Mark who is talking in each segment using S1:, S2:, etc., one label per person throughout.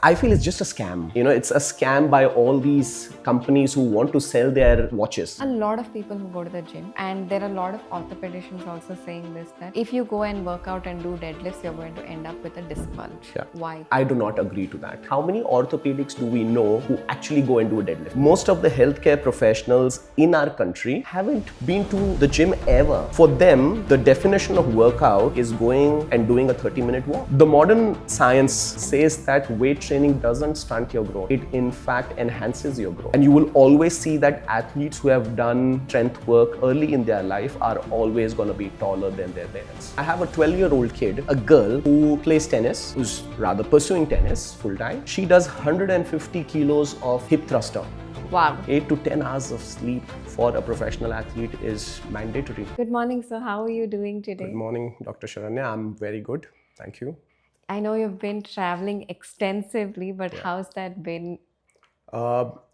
S1: I feel it's just a scam. It's a scam by all these companies who want to sell their watches.
S2: A lot of people who go to the gym, and there are a lot of orthopedicians also saying this, that if you go and work out and do deadlifts, you're going to end up with a disc bulge.
S1: Yeah.
S2: Why?
S1: I do not agree to that. How many orthopedics do we know who actually go and do a deadlift? Most of the healthcare professionals in our country haven't been to the gym ever. For them, the definition of workout is going and doing a 30-minute walk. The modern science says that weight training doesn't stunt your growth. It in fact enhances your growth. And you will always see that athletes who have done strength work early in their life are always going to be taller than their parents. I have a 12-year-old kid, a girl who plays tennis, who's rather pursuing tennis full time. She does 150 kilos of hip thruster.
S2: Wow.
S1: 8 to 10 hours of sleep for a professional athlete is mandatory.
S2: Good morning, sir. How are you doing today?
S1: Good morning, Dr. Sharanya. I'm very good. Thank you.
S2: I know you've been traveling extensively, but how's that been?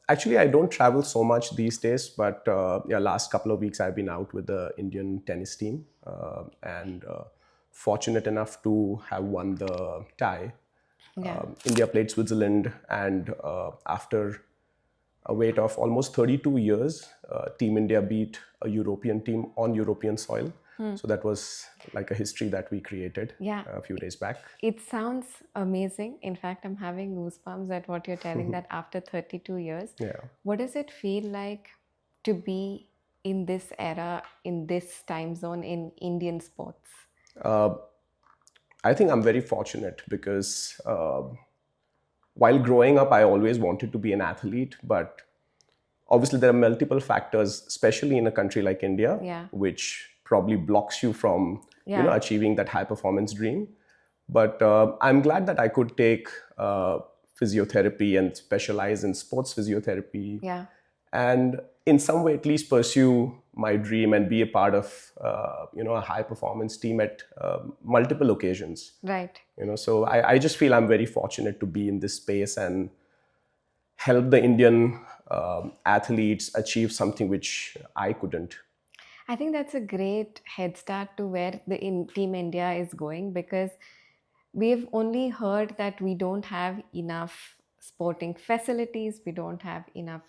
S1: Actually, I don't travel so much these days, but last couple of weeks I've been out with the Indian tennis team and fortunate enough to have won the tie. India played Switzerland, and after a wait of almost 32 years, Team India beat a European team on European soil. So that was like a history that we created a few days back.
S2: It sounds amazing. In fact, I'm having goosebumps at what you're telling, that after 32 years. What does it feel like to be in this era, in this time zone, in Indian sports?
S1: I think I'm very fortunate because while growing up, I always wanted to be an athlete, but obviously there are multiple factors, especially in a country like India, which probably blocks you from achieving that high performance dream. But I'm glad that I could take physiotherapy and specialize in sports physiotherapy, and in some way at least pursue my dream and be a part of a high performance team at multiple occasions.
S2: Right.
S1: So I just feel I'm very fortunate to be in this space and help the Indian athletes achieve something which I couldn't.
S2: I think that's a great head start to where the Team India is going, because we've only heard that we don't have enough sporting facilities, we don't have enough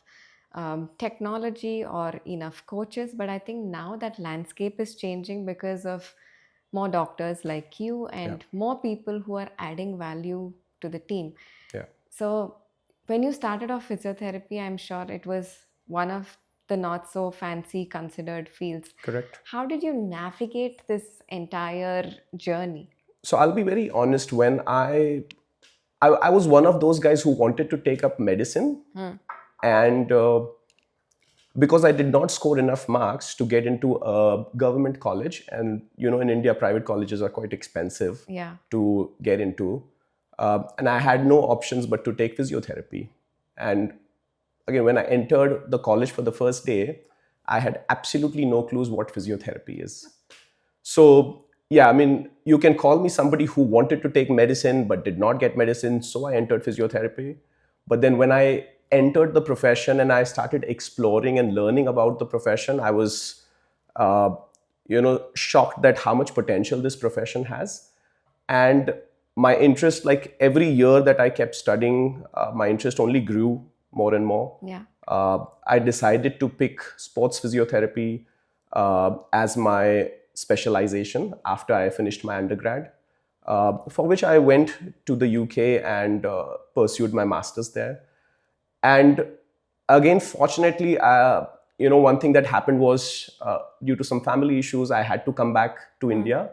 S2: technology or enough coaches. But I think now that landscape is changing because of more doctors like you and more people who are adding value to the team. So when you started off physiotherapy, I'm sure it was one of the not so fancy considered fields.
S1: Correct.
S2: How did you navigate this entire journey?
S1: So I'll be very honest, when I was one of those guys who wanted to take up medicine, and because I did not score enough marks to get into a government college, and in India private colleges are quite expensive to get into, and I had no options but to take physiotherapy. And again, when I entered the college for the first day, I had absolutely no clues what physiotherapy is. So you can call me somebody who wanted to take medicine but did not get medicine, so I entered physiotherapy. But then when I entered the profession and I started exploring and learning about the profession, I was shocked that how much potential this profession has. And my interest, like every year that I kept studying, my interest only grew more and more. I decided to pick sports physiotherapy as my specialization after I finished my undergrad, for which I went to the UK and pursued my master's there. And again, fortunately, one thing that happened was due to some family issues, I had to come back to India,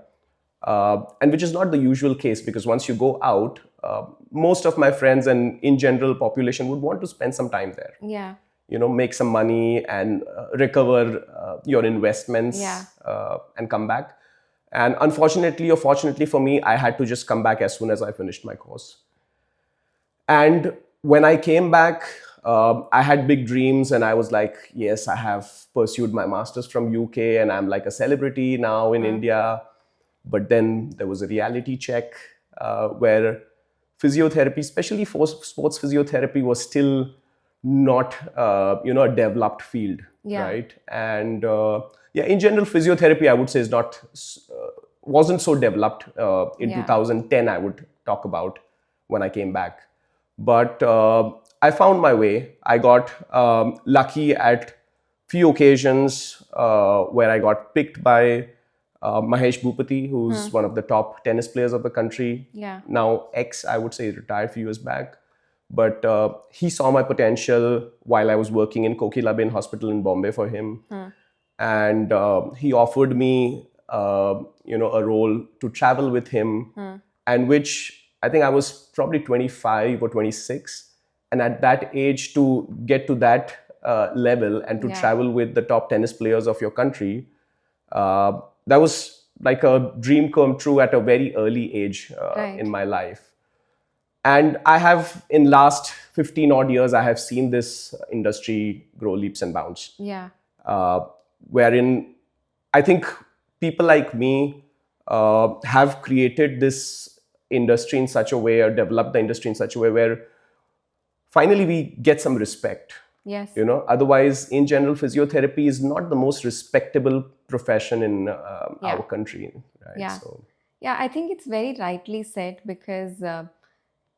S1: and which is not the usual case, because once you go out, most of my friends and in general population would want to spend some time there. Make some money and recover your investments and come back. And unfortunately or fortunately for me, I had to just come back as soon as I finished my course. And when I came back, I had big dreams, and I was like, yes, I have pursued my master's from UK and I'm like a celebrity now in India. But then there was a reality check where physiotherapy, especially for sports physiotherapy, was still not a developed field, right? And in general, physiotherapy, I would say, wasn't so developed in 2010. I would talk about when I came back. But I found my way. I got lucky at few occasions where I got picked by Mahesh Bhupathi, who's one of the top tennis players of the country.
S2: Yeah.
S1: Now ex, I would say, retired a few years back. But he saw my potential while I was working in Kokilaben Hospital in Bombay for him. And he offered me, a role to travel with him, and which I think I was probably 25 or 26. And at that age, to get to that level and to travel with the top tennis players of your country, that was like a dream come true at a very early age in my life. And I have, in last 15 odd years, I have seen this industry grow leaps and bounds.
S2: Yeah.
S1: Wherein I think people like me have created this industry in such a way, or developed the industry in such a way where finally we get some respect.
S2: Yes.
S1: Otherwise, in general, physiotherapy is not the most respectable profession in our country. Right?
S2: Yeah. Yeah, I think it's very rightly said, because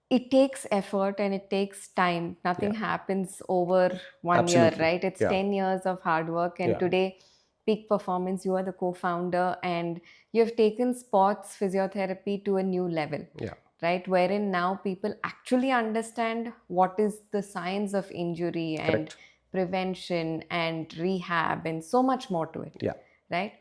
S2: it takes effort and it takes time. Nothing happens over 1 year, right? It's 10 years of hard work. And today, Peak Performance, you are the co-founder, and you have taken sports physiotherapy to a new level. Right? Wherein now people actually understand what is the science of injury and prevention and rehab and so much more to it. Right?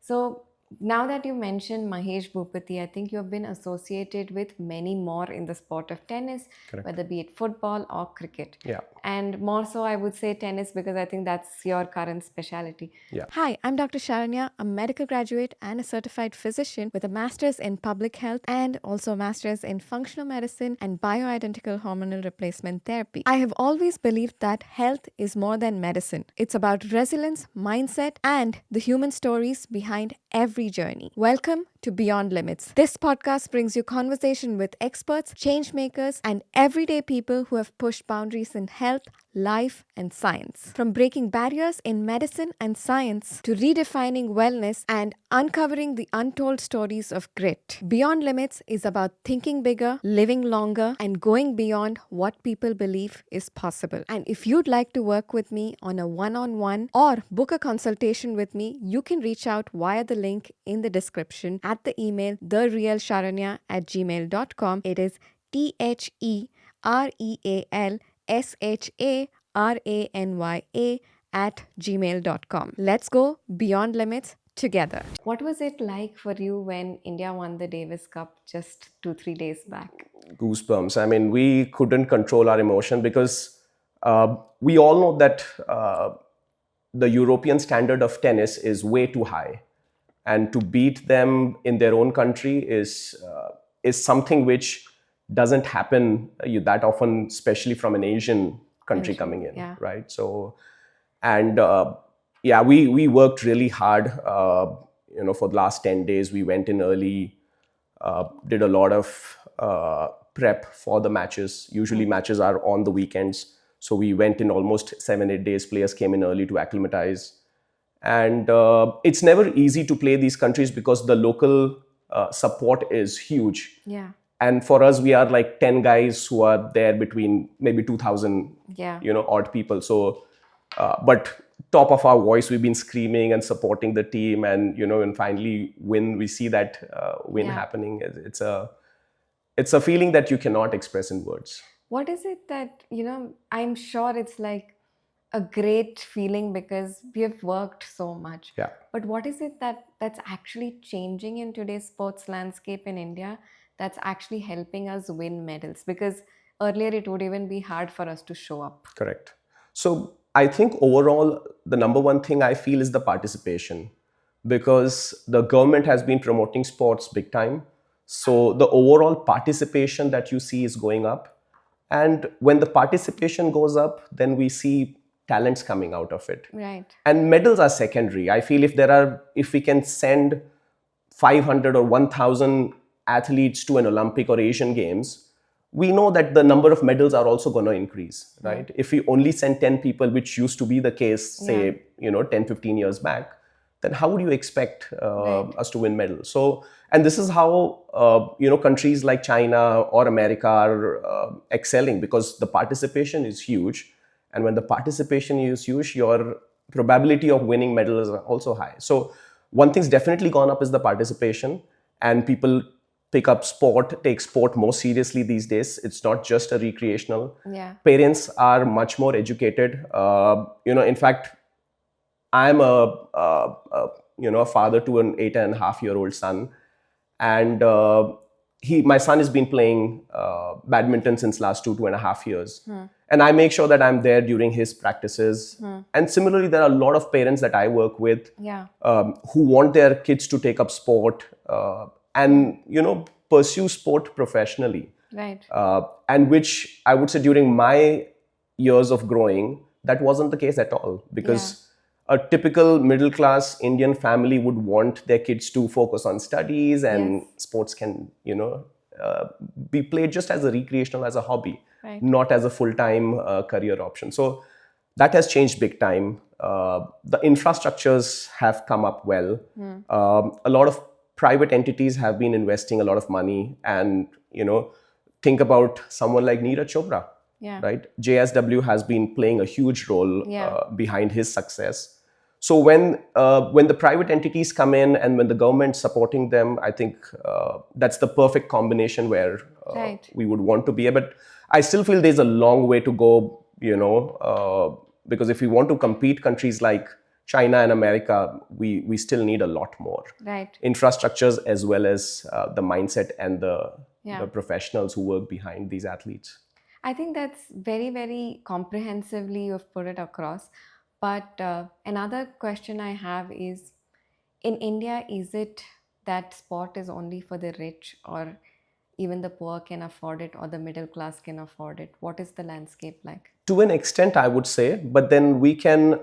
S2: So now that you mentioned Mahesh Bhupathi, I think you have been associated with many more in the sport of tennis, whether be it football or cricket. And more so, I would say tennis, because I think that's your current specialty. Hi, I'm Dr. Sharanya, a medical graduate and a certified physician with a master's in public health and also a master's in functional medicine and bioidentical hormonal replacement therapy. I have always believed that health is more than medicine. It's about resilience, mindset, and the human stories behind every journey. Welcome to Beyond Limits. This podcast brings you conversation with experts, change makers, and everyday people who have pushed boundaries in health, life, and science. From breaking barriers in medicine and science to redefining wellness and uncovering the untold stories of grit. Beyond Limits is about thinking bigger, living longer, and going beyond what people believe is possible. And if you'd like to work with me on a one-on-one or book a consultation with me, you can reach out via the link in the description at the email therealsharanya@gmail.com. It is TheRealSharanya@gmail.com. Let's go beyond limits together. What was it like for you when India won the Davis Cup just 2-3 days back?
S1: Goosebumps. I mean, we couldn't control our emotion because we all know that the European standard of tennis is way too high. And to beat them in their own country is something which doesn't happen that often, especially from an Asian country coming in, right? So, and we worked really hard. For the last 10 days, we went in early, did a lot of prep for the matches. Usually matches are on the weekends. So we went in almost 7-8 days. Players came in early to acclimatize. And it's never easy to play these countries because the local support is huge. And for us, we are like 10 guys who are there between maybe 2,000, odd people. So, but top of our voice, we've been screaming and supporting the team. And, and finally when we see that win happening, it's a feeling that you cannot express in words.
S2: What is it that, I'm sure it's like a great feeling because we have worked so much. But what is it that's actually changing in today's sports landscape in India that's actually helping us win medals? Because earlier it would even be hard for us to show up.
S1: Correct. So I think overall, the number one thing I feel is the participation, because the government has been promoting sports big time. So the overall participation that you see is going up. And when the participation goes up, then we see talents coming out of it.
S2: Right.
S1: And medals are secondary. I feel if we can send 500 or 1,000 athletes to an Olympic or Asian Games, we know that the number of medals are also going to increase, right? If we only send 10 people, which used to be the case, say, 10, 15 years back, then how would you expect us to win medals? So, And this is how countries like China or America are excelling, because the participation is huge, and when the participation is huge, your probability of winning medals is also high. So one thing's definitely gone up is the participation, and people take sport more seriously these days. It's not just a recreational.
S2: Yeah.
S1: Parents are much more educated. In fact, I'm a father to an 8.5-year-old son, and my son has been playing badminton since last 2.5 years, and I make sure that I'm there during his practices. And similarly, there are a lot of parents that I work with, who want their kids to take up sport, and pursue sport professionally.
S2: Right.
S1: And which I would say during my years of growing, that wasn't the case at all, because a typical middle class Indian family would want their kids to focus on studies, and sports can be played just as a recreational, as a hobby, not as a full-time career option. So that has changed big time. The infrastructures have come up well. A lot of private entities have been investing a lot of money, and think about someone like Neeraj Chopra. Right? JSW has been playing a huge role behind his success. So when the private entities come in and when the government's supporting them, I think that's the perfect combination where we would want to be. But I still feel there's a long way to go, because if we want to compete countries like China and America, we still need a lot more.
S2: Right.
S1: Infrastructures, as well as the mindset and the professionals who work behind these athletes.
S2: I think that's very, very comprehensively you've put it across. But another question I have is, in India, is it that sport is only for the rich, or even the poor can afford it, or the middle class can afford it? What is the landscape like?
S1: To an extent, I would say, but then we can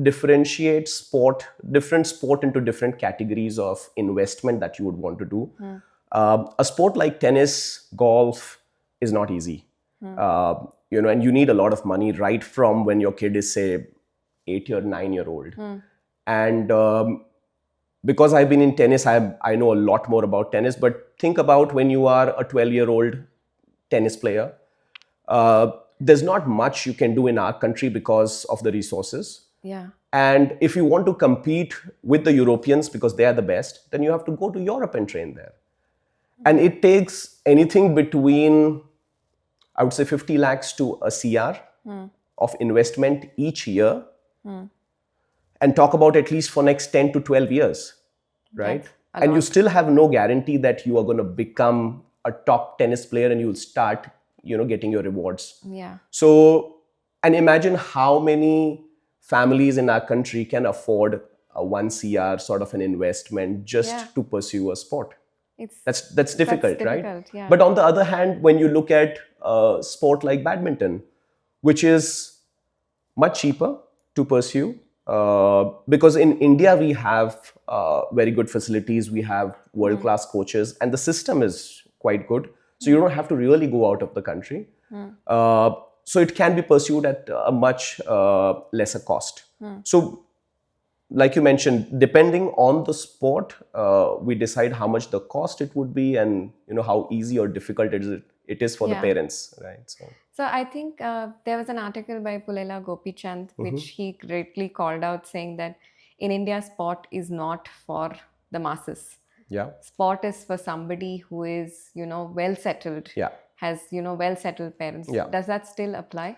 S1: differentiate different sport into different categories of investment that you would want to do. A sport like tennis, golf is not easy. And you need a lot of money right from when your kid is, say, 8 or 9-year-old. And because I've been in tennis, I know a lot more about tennis. But think about when you are a 12-year-old tennis player. There's not much you can do in our country because of the resources. And if you want to compete with the Europeans because they are the best, then you have to go to Europe and train there. And it takes anything between, I would say, 50 lakhs to a CR of investment each year. And talk about at least for next 10 to 12 years, right? And you still have no guarantee that you are going to become a top tennis player and you'll start, getting your rewards. So, and imagine how many families in our country can afford a 1 CR sort of an investment just to pursue a sport. That's difficult, right?
S2: Yeah.
S1: But on the other hand, when you look at a sport like badminton, which is much cheaper to pursue, because in India we have very good facilities, we have world-class coaches, and the system is quite good. So you don't have to really go out of the country. So it can be pursued at a much lesser cost. So, like you mentioned, depending on the sport, we decide how much the cost it would be, and how easy or difficult it is for the parents, right?
S2: So I think there was an article by Pulela Gopichand, which he greatly called out, saying that in India, sport is not for the masses. Sport is for somebody who is, well settled, has, well settled parents. Does that still apply?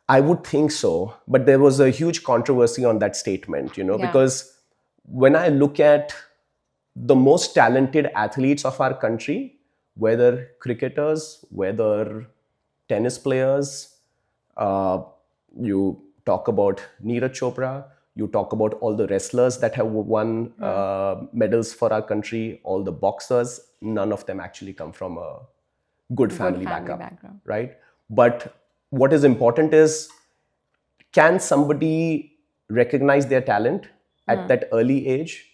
S1: I would think so, but there was a huge controversy on that statement, because when I look at the most talented athletes of our country, whether cricketers, whether tennis players, you talk about Neeraj Chopra, you talk about all the wrestlers that have won medals for our country, all the boxers, none of them actually come from a good family background, right? But what is important is, can somebody recognize their talent at that early age?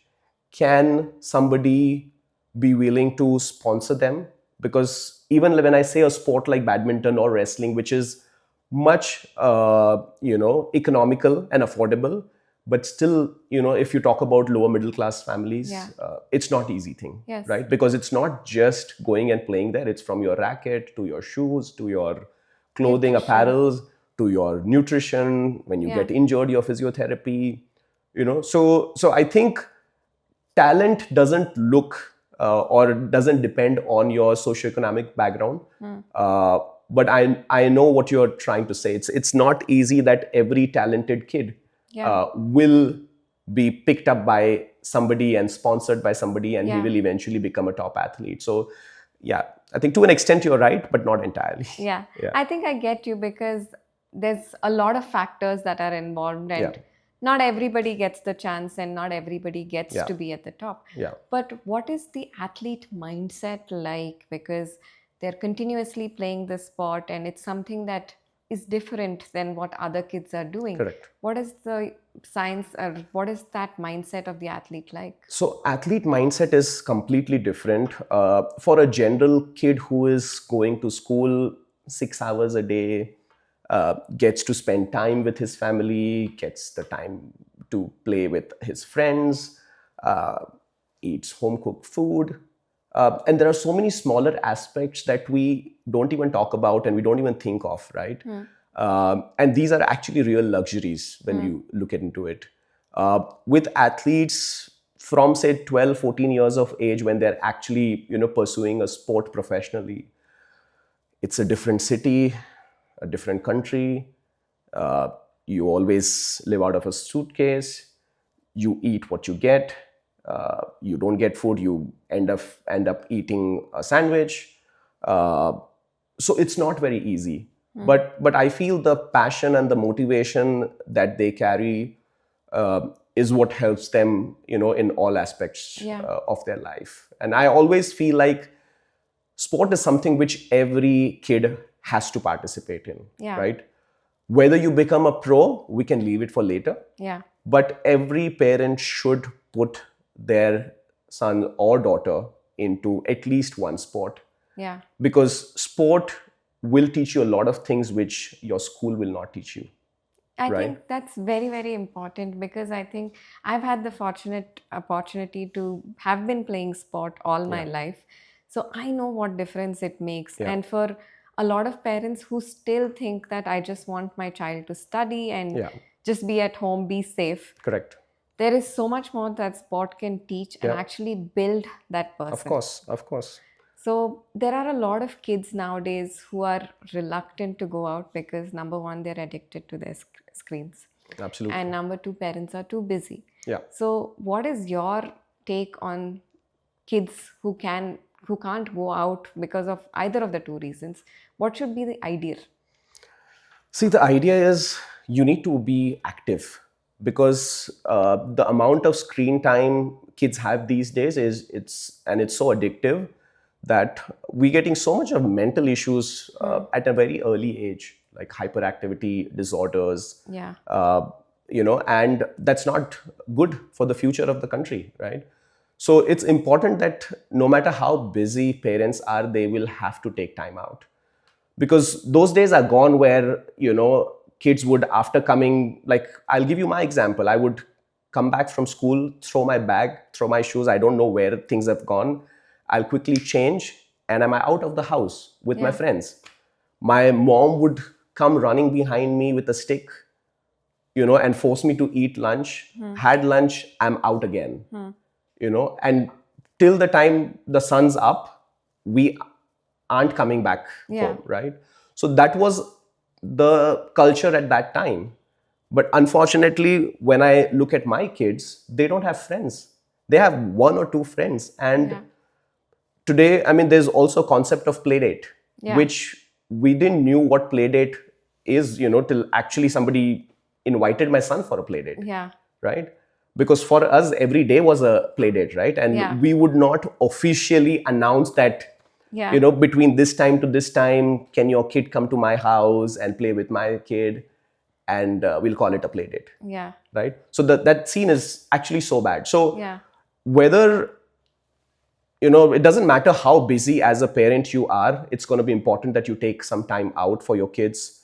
S1: Can somebody be willing to sponsor them? Because even when I say a sport like badminton or wrestling, which is much economical and affordable, But still, if you talk about lower middle class families,
S2: Yeah.
S1: it's not easy thing,
S2: Yes.
S1: right? Because it's not just going and playing there. It's from your racket to your shoes to your clothing,
S2: Nutrition.
S1: apparels, to your nutrition. When you
S2: Yeah.
S1: get injured, your physiotherapy. So I think talent doesn't look or doesn't depend on your socioeconomic background. But I know what you're trying to say. It's not easy that every talented kid
S2: Yeah.
S1: will be picked up by somebody and sponsored by somebody, and he
S2: Yeah.
S1: will eventually become a top athlete. So yeah, I think to an extent you're right, but not entirely.
S2: Yeah.
S1: Yeah.
S2: I think I get you, because there's a lot of factors that are involved, and
S1: Yeah.
S2: not everybody gets the chance, and not everybody gets
S1: Yeah.
S2: to be at the top.
S1: Yeah.
S2: But what is the athlete mindset like? Because they're continuously playing the sport, and it's something that is different than what other kids are doing.
S1: Correct.
S2: What is the science, or what is that mindset of the athlete like?
S1: So athlete mindset is completely different. For a general kid who is going to school 6 hours a day, gets to spend time with his family, gets the time to play with his friends, eats home cooked food. And there are so many smaller aspects that we don't even talk about and we don't even think of, right? And these are actually real luxuries when you look into it. With athletes from say 12, 14 years of age, when they're actually pursuing a sport professionally, it's a different city, a different country. You always live out of a suitcase. You eat what you get. You don't get food. You end up eating a sandwich. So it's not very easy. But I feel the passion and the motivation that they carry is what helps them, in all aspects of their life. And I always feel like sport is something which every kid has to participate in, right? Whether you become a pro, we can leave it for later.
S2: Yeah.
S1: But every parent should put their son or daughter into at least one sport.
S2: Yeah.
S1: Because sport will teach you a lot of things which your school will not teach you.
S2: I
S1: Right.
S2: think that's very, very important, because I think I've had the fortunate opportunity to have been playing sport all my life. So I know what difference it makes.
S1: Yeah.
S2: And for a lot of parents who still think that I just want my child to study and
S1: Yeah.
S2: just be at home, be safe,
S1: Correct.
S2: there is so much more that sport can teach and
S1: Yeah.
S2: actually build that person.
S1: Of course. Of course.
S2: So there are a lot of kids nowadays who are reluctant to go out because number one, they're addicted to their screens.
S1: Absolutely.
S2: And number two, parents are too busy.
S1: Yeah.
S2: So what is your take on kids who can't go out because of either of the two reasons? What should be the ideal?
S1: See, the idea is you need to be active, because the amount of screen time kids have these days it's so addictive that we're getting so much of mental issues at a very early age, like hyperactivity disorders.
S2: Yeah.
S1: And that's not good for the future of the country, right? So it's important that no matter how busy parents are, they will have to take time out, because those days are gone where kids would, after coming, like, I'll give you my example. I would come back from school, throw my bag, throw my shoes, I don't know where things have gone. I'll quickly change, and I'm out of the house with my friends. My mom would come running behind me with a stick, and force me to eat lunch. Had lunch, I'm out again. And till the time the sun's up, we aren't coming back home, right? So that was the culture at that time. But unfortunately, when I look at my kids, they don't have friends. They have one or two friends. And today, I mean, there's also a concept of play date, which we didn't knew what play date is, till actually somebody invited my son for a play date.
S2: Yeah.
S1: Right? Because for us, every day was a play date, right? And we would not officially announce that, between this time to this time, can your kid come to my house and play with my kid? And we'll call it a play date.
S2: Yeah.
S1: Right? So that scene is actually so bad. So whether, it doesn't matter how busy as a parent you are, it's going to be important that you take some time out for your kids.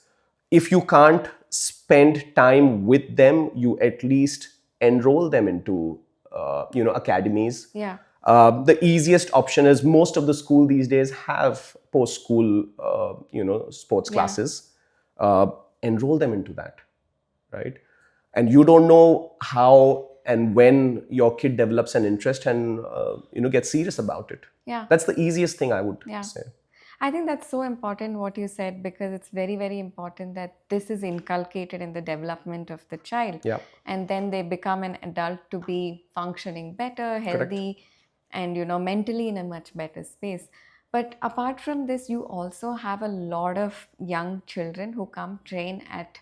S1: If you can't spend time with them, you at least enroll them into academies.
S2: Yeah.
S1: The easiest option is most of the school these days have post-school sports classes. Enroll them into that, right? And you don't know how and when your kid develops an interest and gets serious about it.
S2: Yeah.
S1: That's the easiest thing I would say.
S2: I think that's so important what you said, because it's very, very important that this is inculcated in the development of the child.
S1: Yeah.
S2: And then they become an adult to be functioning better, healthy, and mentally in a much better space. But apart from this, you also have a lot of young children who come train at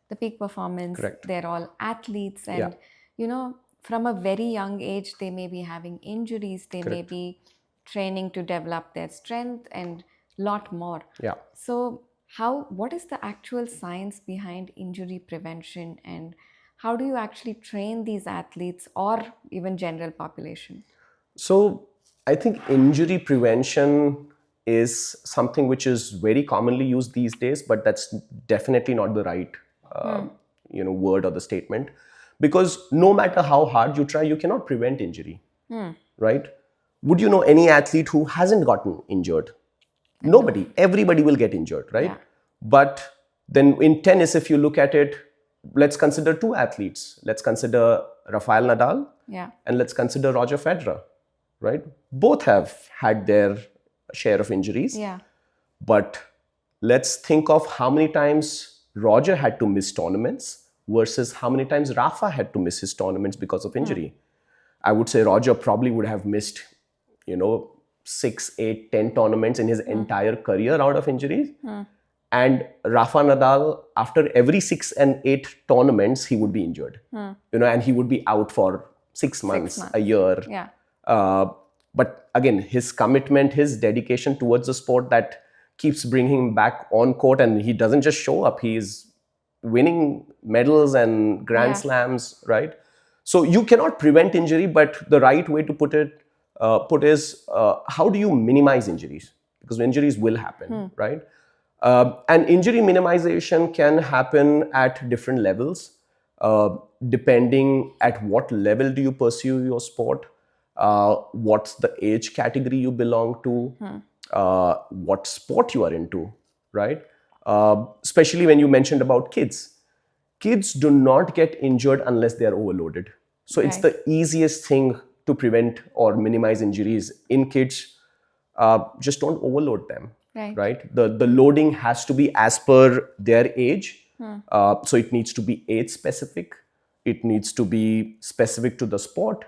S2: the peak performance.
S1: Correct.
S2: They're all athletes, and from a very young age they may be having injuries, they may be training to develop their strength and lot more.
S1: Yeah.
S2: So what is the actual science behind injury prevention, and how do you actually train these athletes or even general population?
S1: So I think injury prevention is something which is very commonly used these days, but that's definitely not the right word or the statement, because no matter how hard you try, you cannot prevent injury, right? Would you know any athlete who hasn't gotten injured? Nobody. Everybody will get injured, right?
S2: Yeah.
S1: But then in tennis, if you look at it, let's consider two athletes. Let's consider Rafael Nadal and let's consider Roger Federer, right? Both have had their share of injuries.
S2: Yeah.
S1: But let's think of how many times Roger had to miss tournaments versus how many times Rafa had to miss his tournaments because of injury. I would say Roger probably would have missed, 6, 8, 10 tournaments in his entire career out of injuries. And Rafa Nadal, after every 6 and 8 tournaments, he would be injured. And he would be out for 6 months, a year.
S2: Yeah.
S1: But again, his commitment, his dedication towards the sport that keeps bringing him back on court, and he doesn't just show up, he's winning medals and grand slams, right? So you cannot prevent injury, but the right way to put is how do you minimize injuries? Because injuries will happen, right? And injury minimization can happen at different levels, depending at what level do you pursue your sport, what's the age category you belong to, what sport you are into, right? Especially when you mentioned about kids. Kids do not get injured unless they are overloaded. So it's the easiest thing to prevent or minimize injuries in kids. Just don't overload them, right? The loading has to be as per their age. So it needs to be age specific. It needs to be specific to the sport.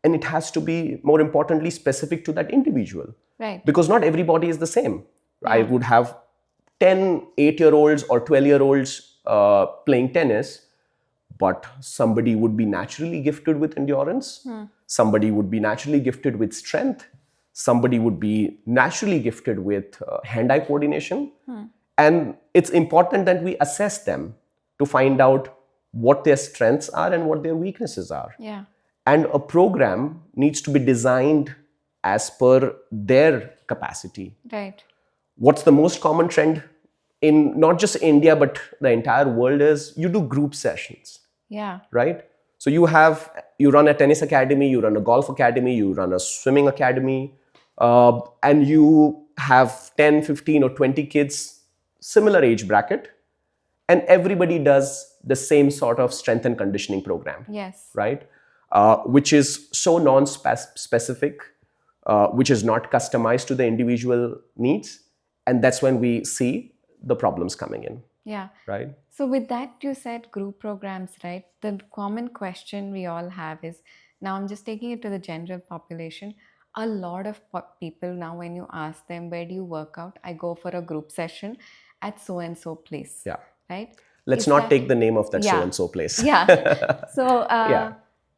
S1: And it has to be, more importantly, specific to that individual.
S2: Right.
S1: Because not everybody is the same. I would have 10 8-year-olds or 12-year-olds playing tennis, but somebody would be naturally gifted with endurance. Somebody would be naturally gifted with strength. Somebody would be naturally gifted with hand-eye coordination. And it's important that we assess them to find out what their strengths are and what their weaknesses are.
S2: Yeah.
S1: And a program needs to be designed as per their capacity.
S2: Right.
S1: What's the most common trend in not just India, but the entire world is you do group sessions.
S2: Yeah.
S1: Right? So you run a tennis academy, you run a golf academy, you run a swimming academy, and you have 10, 15 or 20 kids, similar age bracket, and everybody does the same sort of strength and conditioning program.
S2: Yes.
S1: Right? Which is so non-specific, which is not customized to the individual needs. And that's when we see the problems coming in.
S2: Yeah.
S1: Right.
S2: So with that, you said group programs, right? The common question we all have is, now I'm just taking it to the general population. A lot of people now, when you ask them, where do you work out? I go for a group session at so-and-so place.
S1: Yeah.
S2: Right?
S1: Let's not take the name of that so-and-so place.
S2: Yeah. So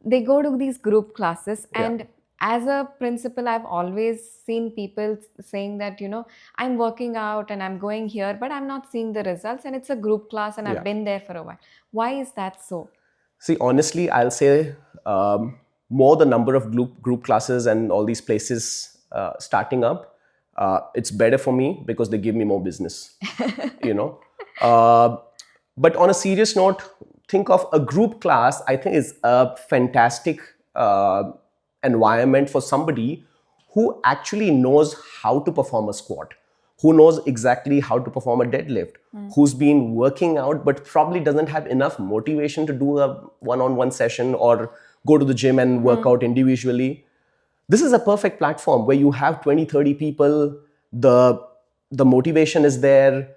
S2: they go to these group classes, and as a principal, I've always seen people saying that, I'm working out and I'm going here, but I'm not seeing the results, and it's a group class and I've been there for a while. Why is that so?
S1: See, honestly, I'll say more the number of group classes and all these places starting up, it's better for me because they give me more business, But on a serious note, think of a group class, I think is a fantastic environment for somebody who actually knows how to perform a squat, who knows exactly how to perform a deadlift, who's been working out but probably doesn't have enough motivation to do a one-on-one session or go to the gym and work out individually. This is a perfect platform where you have 20, 30 people, the motivation is there,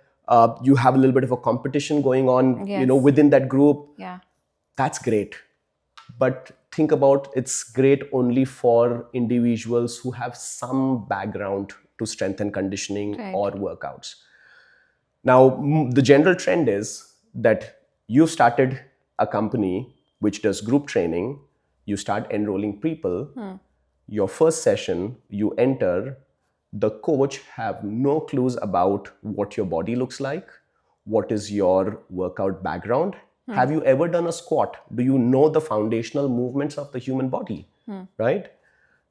S1: you have a little bit of a competition going on, within that group.
S2: Yeah.
S1: That's great. But think about, it's great only for individuals who have some background to strength and conditioning or workouts. Now, the general trend is that you've started a company which does group training, you start enrolling people, your first session, you enter, the coach have no clues about what your body looks like, what is your workout background. Have you ever done a squat? Do you know the foundational movements of the human body? Right?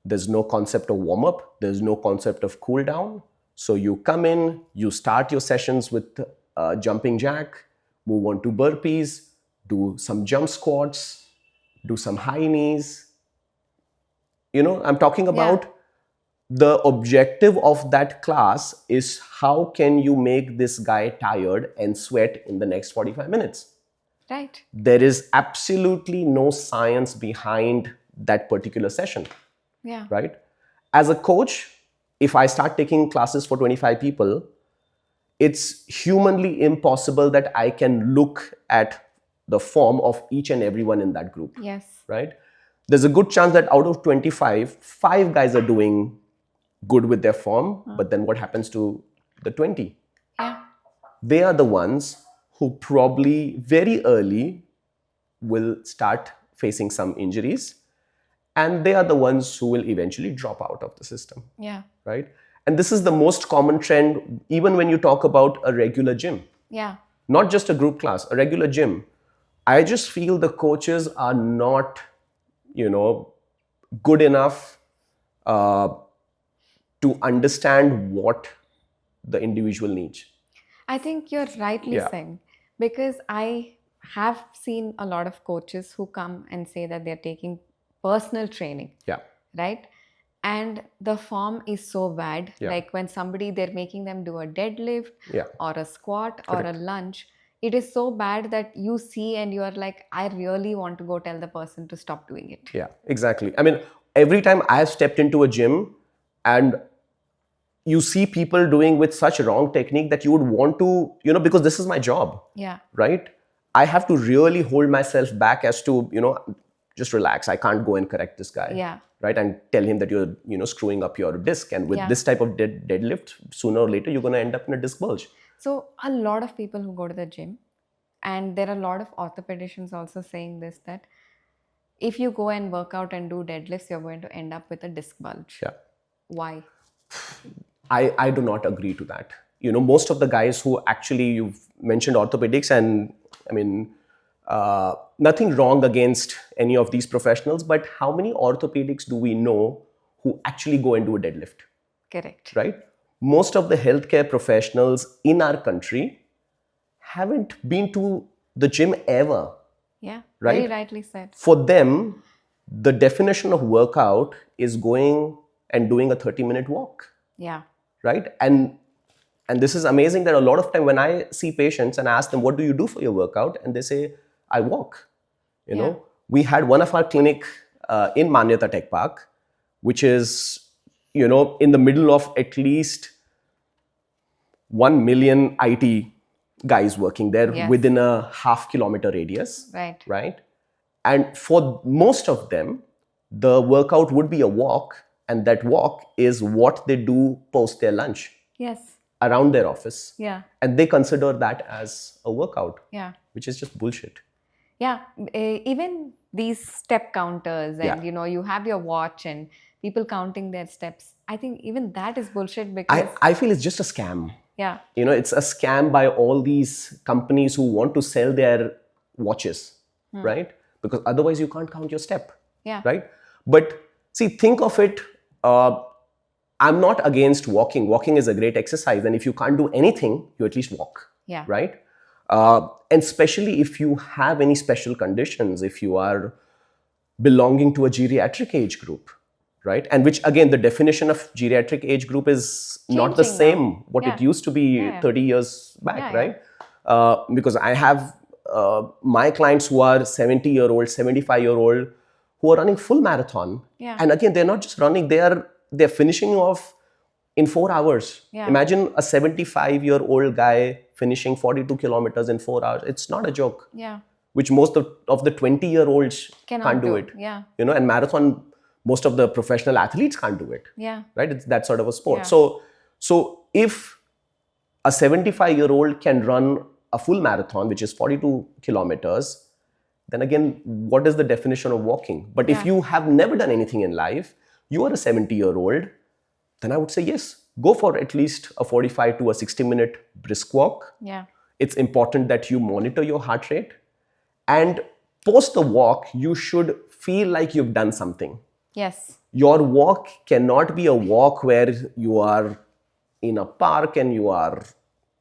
S1: There's no concept of warm up. There's no concept of cool down. So you come in, you start your sessions with jumping jack, move on to burpees, do some jump squats, do some high knees. I'm talking about the objective of that class is how can you make this guy tired and sweat in the next 45 minutes?
S2: Right.
S1: There is absolutely no science behind that particular session.
S2: Yeah.
S1: Right? As a coach, if I start taking classes for 25 people, it's humanly impossible that I can look at the form of each and everyone in that group.
S2: Yes.
S1: Right? There's a good chance that out of 25, 5 guys are doing good with their form, but then what happens to the 20?
S2: Yeah.
S1: They are the ones who probably very early will start facing some injuries, and they are the ones who will eventually drop out of the system.
S2: Yeah.
S1: Right? And this is the most common trend, even when you talk about a regular gym.
S2: Yeah.
S1: Not just a group class, a regular gym. I just feel the coaches are not, good enough to understand what the individual needs.
S2: I think you're rightly saying, because I have seen a lot of coaches who come and say that they're taking personal training.
S1: Yeah.
S2: Right? And the form is so bad. Like when they're making them do a deadlift or a squat or a lunge, it is so bad that you see and you are like, I really want to go tell the person to stop doing it.
S1: Yeah, exactly. I mean, every time I have stepped into a gym and you see people doing with such wrong technique that you would want to, because this is my job.
S2: Yeah.
S1: Right? I have to really hold myself back as to, just relax. I can't go and correct this guy.
S2: Yeah.
S1: Right? And tell him that you're, screwing up your disc. And with this type of deadlift, sooner or later, you're going to end up in a disc bulge.
S2: So a lot of people who go to the gym, and there are a lot of orthopedicians also saying this, that if you go and work out and do deadlifts, you're going to end up with a disc bulge.
S1: Yeah.
S2: Why?
S1: I do not agree to that. Most of the guys who actually, you've mentioned orthopedics, and I mean, nothing wrong against any of these professionals, but how many orthopedics do we know who actually go and do a deadlift?
S2: Correct.
S1: Right? Most of the healthcare professionals in our country haven't been to the gym ever.
S2: Yeah,
S1: right?
S2: Very rightly said.
S1: For them, the definition of workout is going and doing a 30-minute walk.
S2: Yeah.
S1: Right? And this is amazing that a lot of time when I see patients and ask them, what do you do for your workout? And they say, I walk. We had one of our clinic in Manyata Tech Park, which is, in the middle of at least 1 million IT guys working there within a half-kilometer radius.
S2: Right.
S1: Right? And for most of them, the workout would be a walk, and that walk is what they do post their lunch.
S2: Yes.
S1: Around their office.
S2: Yeah.
S1: And they consider that as a workout.
S2: Yeah.
S1: Which is just bullshit.
S2: Yeah. Even these step counters and, you have your watch and people counting their steps. I think even that is bullshit because...
S1: I feel it's just a scam.
S2: Yeah.
S1: It's a scam by all these companies who want to sell their watches, right? Because otherwise you can't count your step.
S2: Yeah.
S1: Right? But see, think of it... I'm not against walking. Walking is a great exercise. And if you can't do anything, you at least walk.
S2: Yeah.
S1: Right? And especially if you have any special conditions, if you are belonging to a geriatric age group, right? And which again, the definition of geriatric age group is not the
S2: Changing
S1: same
S2: now.
S1: what
S2: Yeah.
S1: it used to be
S2: Yeah.
S1: 30 years back,
S2: Yeah,
S1: right? Because I have my clients who are 70-year-old, 75-year-old, who are running full marathon.
S2: Yeah.
S1: And again, they're not just running, they're finishing off in 4 hours.
S2: Yeah.
S1: Imagine a 75-year-old guy finishing 42 kilometers in 4 hours. It's not a joke.
S2: Yeah.
S1: Which most of the 20-year-olds can't do it.
S2: Yeah.
S1: You know, and marathon, most of the professional athletes can't do it.
S2: Yeah.
S1: Right? It's that sort of a sport.
S2: Yeah.
S1: So if a 75-year-old can run a full marathon, which is 42 kilometers, then again, what is the definition of walking? But if you have never done anything in life, you are a 70-year-old, then I would say yes, go for at least a 45 to a 60-minute brisk walk.
S2: Yeah.
S1: It's important that you monitor your heart rate. And post the walk, you should feel like you've done something.
S2: Yes.
S1: Your walk cannot be a walk where you are in a park and you are,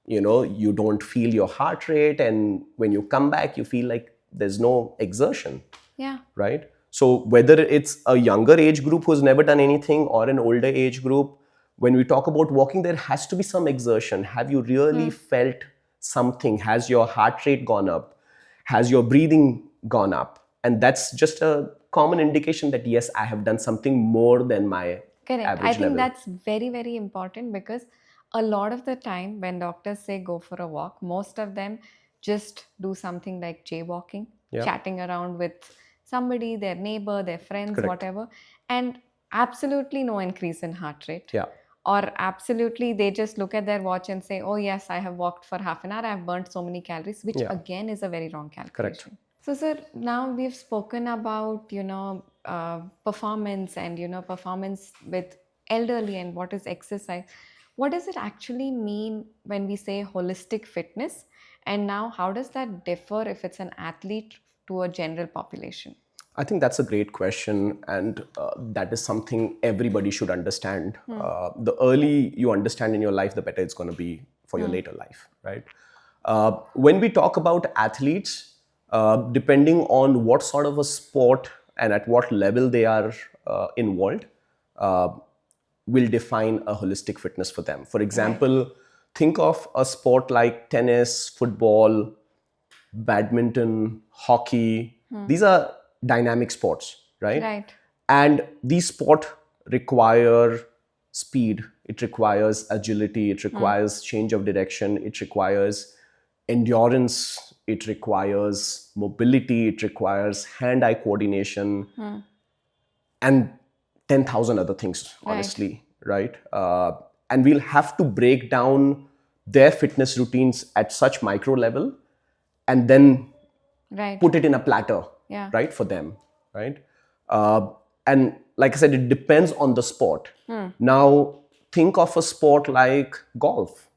S1: you don't feel your heart rate. And when you come back, you feel like there's no exertion.
S2: Yeah.
S1: Right? So whether it's a younger age group who's never done anything or an older age group, when we talk about walking, there has to be some exertion. Have you really felt something? Has your heart rate gone up? Has your breathing gone up? And that's just a common indication that yes, I have done something more than my average
S2: I think
S1: level.
S2: that's very, very important, because a lot of the time when doctors say go for a walk, most of them just do something like jaywalking, chatting around with somebody, their neighbor, their friends, whatever, and absolutely no increase in heart rate.
S1: Yeah.
S2: Or absolutely they just look at their watch and say, oh yes, I have walked for half an hour, I've burnt so many calories, which again is a very wrong calculation. So sir, now we've spoken about, performance and, performance with elderly and what is exercise. What does it actually mean when we say holistic fitness? And now how does that differ if it's an athlete to a general population?
S1: I think that's a great question, and that is something everybody should understand. The early you understand in your life, the better it's going to be for your later life, right? When we talk about athletes, depending on what sort of a sport and at what level they are involved, will define a holistic fitness for them. For example, think of a sport like tennis, football, badminton, hockey. These are dynamic sports, right?
S2: Right.
S1: And these sports require speed. It requires agility. It requires change of direction. It requires endurance. It requires mobility. It requires hand-eye coordination, and 10,000 other things, honestly, right? And we'll have to break down their fitness routines at such micro level and then put it in a platter, right, for them, right? And like I said, it depends on the sport. Now, think of a sport like golf.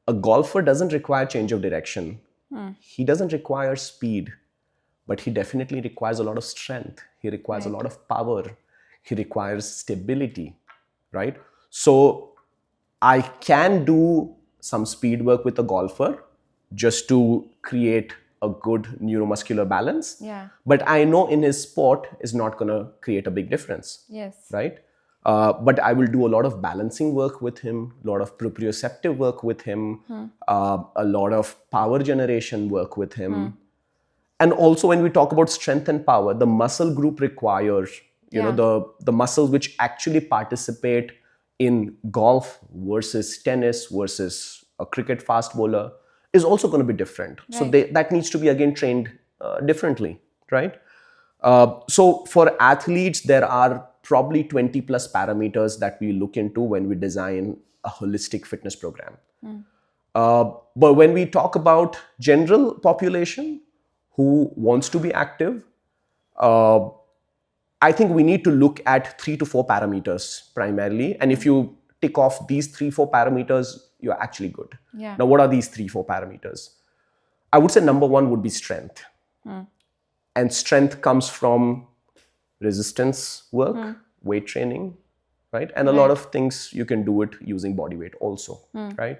S1: A golfer doesn't require change of direction. He doesn't require speed, but he definitely requires a lot of strength. He requires a lot of power. He requires stability, right? So I can do some speed work with a golfer just to create a good neuromuscular balance.
S2: Yeah.
S1: But I know in his sport is not going to create a big difference.
S2: Yes.
S1: Right? But I will do a lot of balancing work with him, a lot of proprioceptive work with him, a lot of power generation work with him. And also when we talk about strength and power, the muscle group requires, the muscles which actually participate in golf versus tennis versus a cricket fast bowler is also going to be different. So that needs to be again trained differently, right? So for athletes, there are probably 20 plus parameters that we look into when we design a holistic fitness program. But when we talk about general population who wants to be active, I think we need to look at 3 to 4 parameters primarily. And if you tick off these 3-4 parameters, you're actually good.
S2: Yeah.
S1: Now, what are these 3-4 parameters? I would say number one would be strength. And strength comes from resistance work, weight training, right? And a lot of things you can do it using body weight also, right?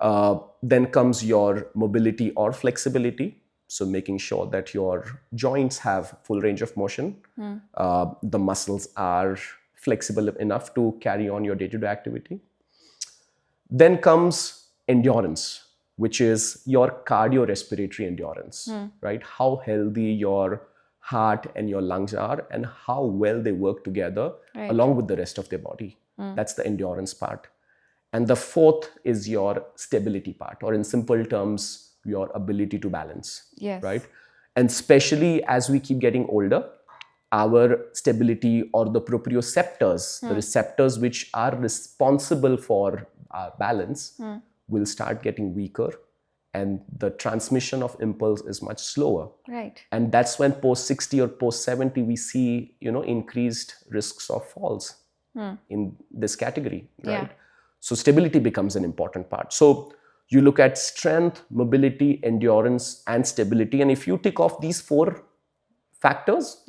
S1: Then comes your mobility or flexibility. So making sure that your joints have full range of motion. The muscles are flexible enough to carry on your day-to-day activity. Then comes endurance, which is your cardiorespiratory endurance, right? How healthy your heart and your lungs are and how well they work together along with the rest of their body. That's the endurance part. And the fourth is your stability part, or in simple terms, your ability to balance, right? And especially as we keep getting older, our stability or the proprioceptors, the receptors which are responsible for our balance, will start getting weaker, and the transmission of impulse is much slower.
S2: Right.
S1: And that's when post 60 or post 70 we see, increased risks of falls in this category, right? So stability becomes an important part. So you look at strength, mobility, endurance, and stability, and if you tick off these four factors,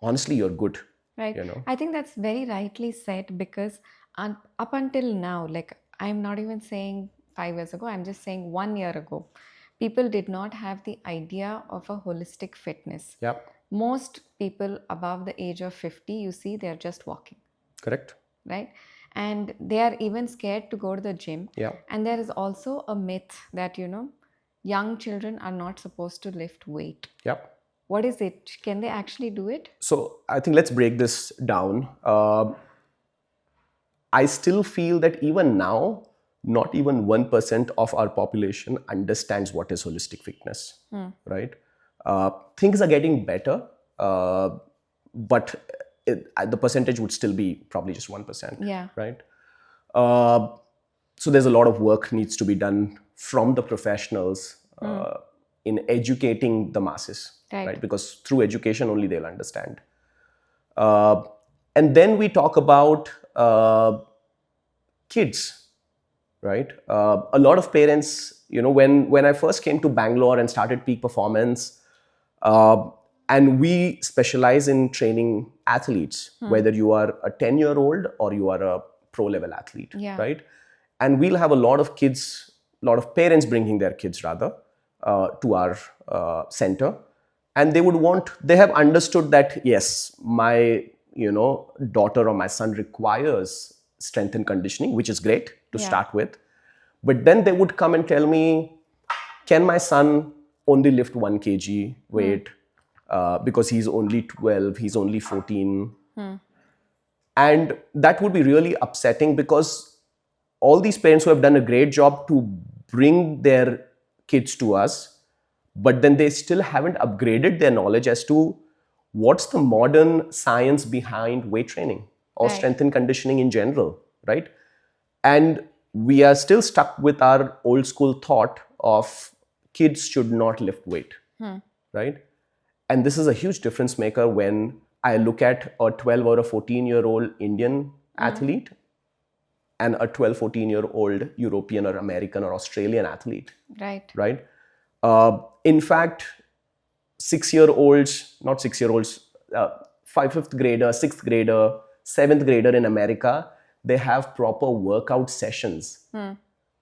S1: honestly, you're good.
S2: Right. I think that's very rightly said, because up until now, like, I'm not even saying 5 years ago, I'm just saying 1 year ago, people did not have the idea of a holistic fitness. Most people above the age of 50, you see, they're just walking.
S1: Correct.
S2: Right? And they are even scared to go to the gym. And there is also a myth that, young children are not supposed to lift weight. What is it? Can they actually do it?
S1: So I think let's break this down. I still feel that even now, not even 1% of our population understands what is holistic fitness, right? Things are getting better, but the percentage would still be probably just 1%, right? So there's a lot of work needs to be done from the professionals in educating the masses, right? Because through education only they'll understand. And then we talk about kids, right? A lot of parents, when I first came to Bangalore and started Peak Performance, and we specialize in training athletes, whether you are a 10-year-old or you are a pro-level athlete, right? And we'll have a lot of kids, a lot of parents bringing their kids rather to our center. And they have understood that, yes, my daughter or my son requires strength and conditioning, which is great to start with. But then they would come and tell me, can my son only lift 1 kg weight because he's only 12, he's only 14? And that would be really upsetting, because all these parents who have done a great job to bring their kids to us, but then they still haven't upgraded their knowledge as to what's the modern science behind weight training or strength and conditioning in general, right? And we are still stuck with our old school thought of kids should not lift weight, right? And this is a huge difference maker when I look at a 12 or a 14-year-old Indian athlete and a 12, 14-year-old European or American or Australian athlete. Right? In fact, 6-year-olds, not 6-year-olds, 5th grader, 6th grader, 7th grader in America, they have proper workout sessions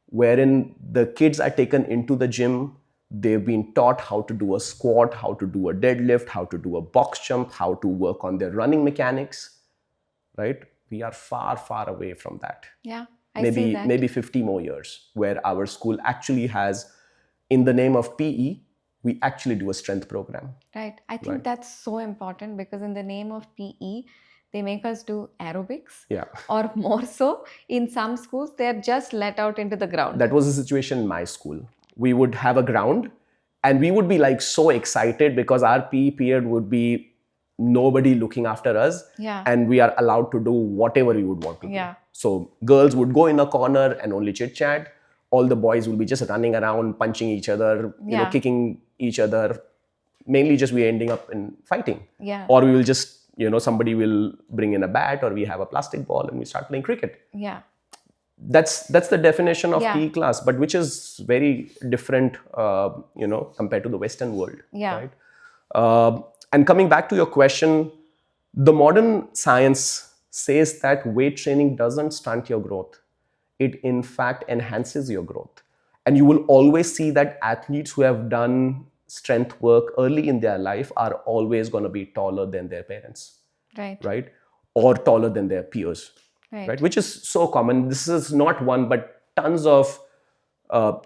S1: wherein the kids are taken into the gym. They've been taught how to do a squat, how to do a deadlift, how to do a box jump, how to work on their running mechanics, right? We are far, far away from that.
S2: I see that.
S1: Maybe 50 more years where our school actually has, in the name of PE, we actually do a strength program.
S2: Right. I think that's so important, because in the name of PE, they make us do aerobics. Or more so, in some schools, they're just let out into the ground.
S1: That was the situation in my school. We would have a ground and we would be like so excited because our PE period would be nobody looking after us, and we are allowed to do whatever we would want to do. So girls would go in a corner and only chit chat. All the boys will be just running around, punching each other, kicking each other. Mainly just we ending up in fighting. Or we will just, somebody will bring in a bat, or we have a plastic ball and we start playing cricket. That's the definition of PE class, but which is very different, compared to the Western world. Right? And coming back to your question, the modern science says that weight training doesn't stunt your growth. it in fact enhances your growth. And you will always see that athletes who have done strength work early in their life are always going to be taller than their parents, right? Or taller than their peers, right? Which is so common. This is not one, but tons of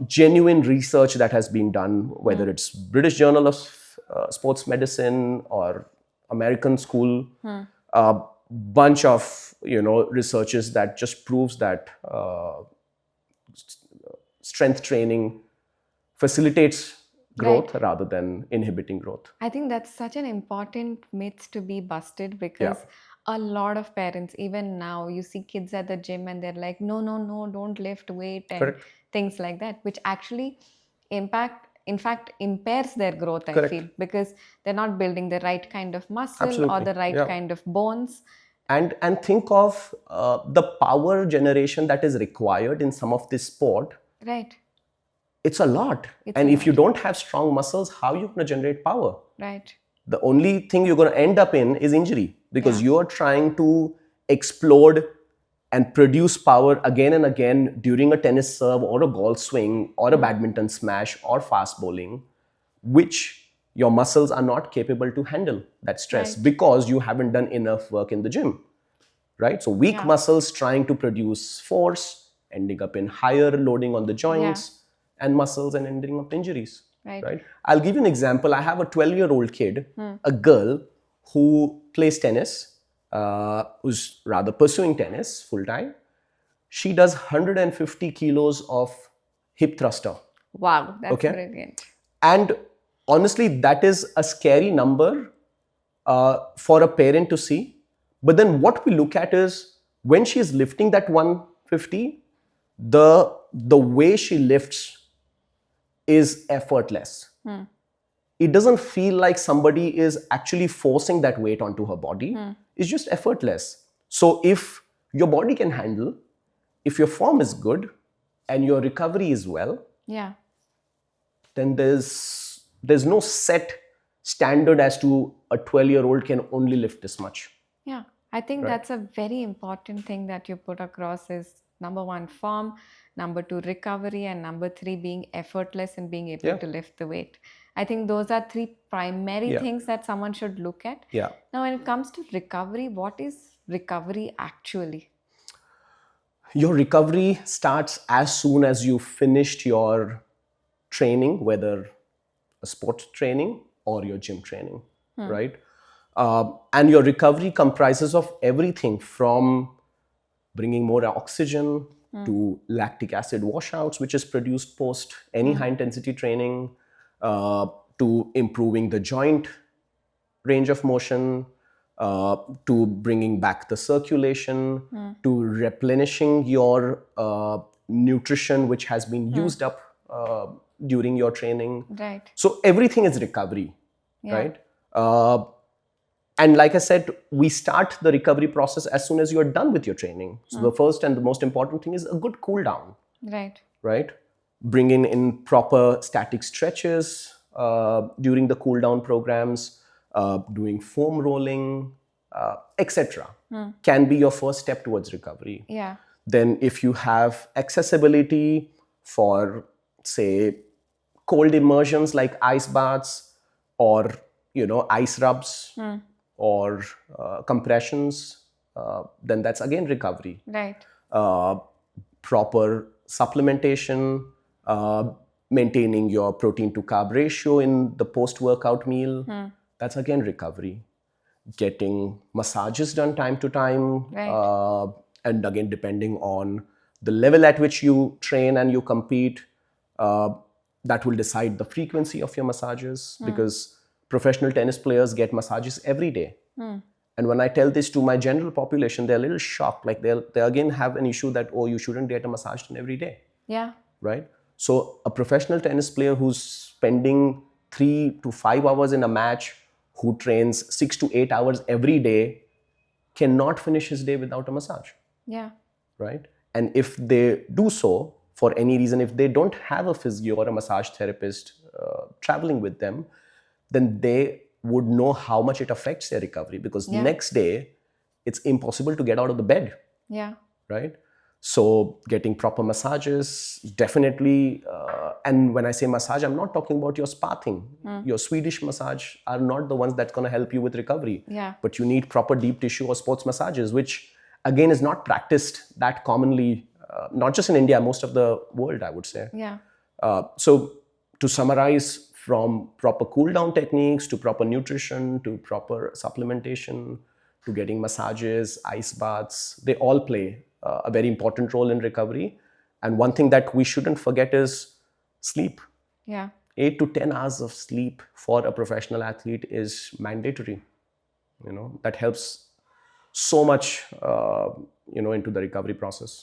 S1: genuine research that has been done, whether it's British Journal of Sports Medicine or American School, bunch of researches that just proves that strength training facilitates growth rather than inhibiting growth.
S2: I think that's such an important myth to be busted, because a lot of parents, even now, you see kids at the gym and they're like, no, no, no, don't lift weight and things like that, which actually in fact impairs their growth, I feel, because they're not building the right kind of muscle or the right kind of bones.
S1: And think of the power generation that is required in some of this sport.
S2: Right.
S1: It's a lot. And if you don't have strong muscles, how are you going to generate power?
S2: Right.
S1: The only thing you're going to end up in is injury, because you're trying to explode and produce power again and again during a tennis serve or a golf swing or a badminton smash or fast bowling, which your muscles are not capable to handle that stress because you haven't done enough work in the gym, right? So weak muscles trying to produce force, ending up in higher loading on the joints and muscles and ending up injuries, right? I'll give you an example. I have a 12-year-old kid, a girl who plays tennis, who's rather pursuing tennis full-time. She does 150 kilos of hip thruster.
S2: Wow, that's brilliant.
S1: And honestly, that is a scary number for a parent to see. But then what we look at is when she is lifting that 150, the way she lifts is effortless. It doesn't feel like somebody is actually forcing that weight onto her body. It's just effortless. So if your body can handle, if your form is good and your recovery is well, then there's no set standard as to a 12-year-old can only lift this much.
S2: Yeah, I think that's a very important thing that you put across is number one, form, number two, recovery, and number three, being effortless and being able to lift the weight. I think those are three primary things that someone should look at. Now, when it comes to recovery, what is recovery actually?
S1: Your recovery starts as soon as you finished your training, whether a sports training or your gym training, right? And your recovery comprises of everything from bringing more oxygen to lactic acid washouts, which is produced post any high intensity training, to improving the joint range of motion, to bringing back the circulation, to replenishing your nutrition, which has been used up during your training.
S2: Right.
S1: So everything is recovery, right? And like I said, we start the recovery process as soon as you're done with your training. So the first and the most important thing is a good cool down. Right? Bringing in proper static stretches during the cool down programs, doing foam rolling, etc. Can be your first step towards recovery. Then if you have accessibility for, say, cold immersions like ice baths or ice rubs or compressions, then that's again recovery. Proper supplementation, maintaining your protein to carb ratio in the post-workout meal, that's again recovery. Getting massages done time to time, and again depending on the level at which you train and you compete, that will decide the frequency of your massages, because professional tennis players get massages every day. And when I tell this to my general population, they're a little shocked. Like they again have an issue that, oh, you shouldn't get a massage done every day. Right? So a professional tennis player who's spending 3 to 5 hours in a match, who trains 6 to 8 hours every day, cannot finish his day without a massage. Right? And if they do so, for any reason, if they don't have a physio or a massage therapist traveling with them, then they would know how much it affects their recovery, because next day it's impossible to get out of the bed. Right? So getting proper massages, definitely. And when I say massage, I'm not talking about your spa thing. Your Swedish massage are not the ones that's going to help you with recovery.
S2: Yeah.
S1: But you need proper deep tissue or sports massages, which again is not practiced that commonly, not just in India, most of the world, I would say.
S2: Yeah.
S1: So to summarize, from proper cool down techniques to proper nutrition to proper supplementation to getting massages, ice baths, they all play a very important role in recovery. And one thing that we shouldn't forget is sleep.
S2: Yeah.
S1: 8 to 10 hours of sleep for a professional athlete is mandatory. That helps so much, into the recovery process.